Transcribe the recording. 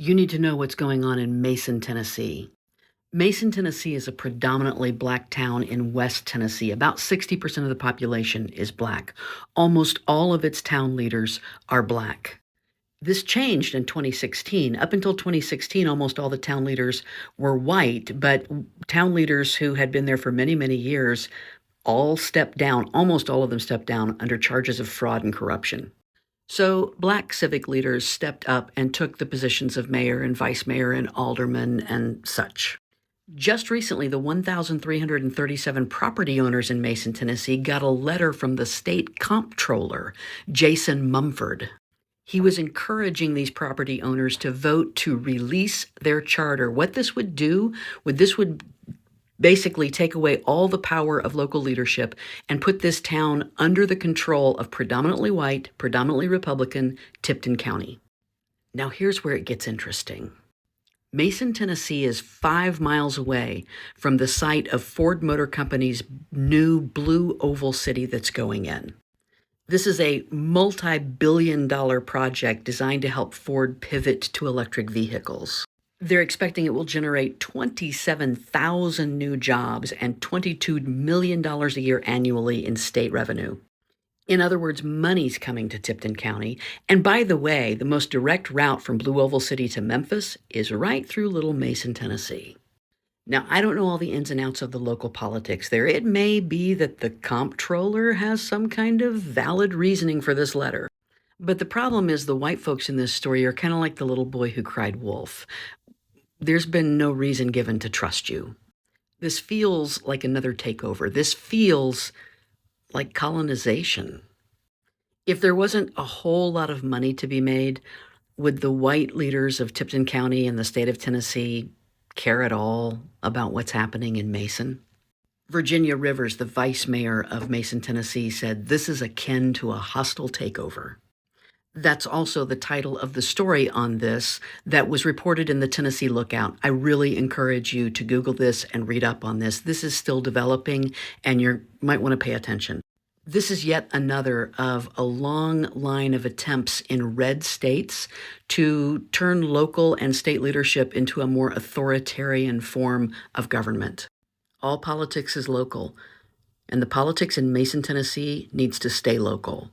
You need to know what's going on in Mason, Tennessee. Mason, Tennessee is a predominantly black town in West Tennessee. About 60% of the population is black. Almost all of its town leaders are black. This changed in 2016. Up until 2016, almost all the town leaders were white, but town leaders who had been there for many, many years all stepped down, almost all of them stepped down under charges of fraud and corruption. So black civic leaders stepped up and took the positions of mayor and vice mayor and alderman and such. Just recently, the 1,337 property owners in Mason, Tennessee got a letter from the state comptroller, Jason Mumford. He was encouraging these property owners to vote to release their charter. What this would do, this would basically take away all the power of local leadership and put this town under the control of predominantly white, predominantly Republican Tipton County. Now here's where it gets interesting. Mason, Tennessee is 5 miles away from the site of Ford Motor Company's new blue oval city that's going in. This is a multi-billion-dollar project designed to help Ford pivot to electric vehicles. They're expecting it will generate 27,000 new jobs and $22 million a year annually in state revenue. In other words, money's coming to Tipton County. And by the way, the most direct route from Blue Oval City to Memphis is right through Little Mason, Tennessee. Now, I don't know all the ins and outs of the local politics there. It may be that the comptroller has some kind of valid reasoning for this letter. But the problem is the white folks in this story are kind of like the little boy who cried wolf. There's been no reason given to trust you. This feels like another takeover. This feels like colonization. If there wasn't a whole lot of money to be made, would the white leaders of Tipton County and the state of Tennessee care at all about what's happening in Mason? Virginia Rivers, the vice mayor of Mason, Tennessee, said this is akin to a hostile takeover. That's also the title of the story on this that was reported in the Tennessee Lookout. I really encourage you to Google this and read up on this. This is still developing, and you might want to pay attention. This is yet another of a long line of attempts in red states to turn local and state leadership into a more authoritarian form of government. All politics is local, and the politics in Mason, Tennessee needs to stay local.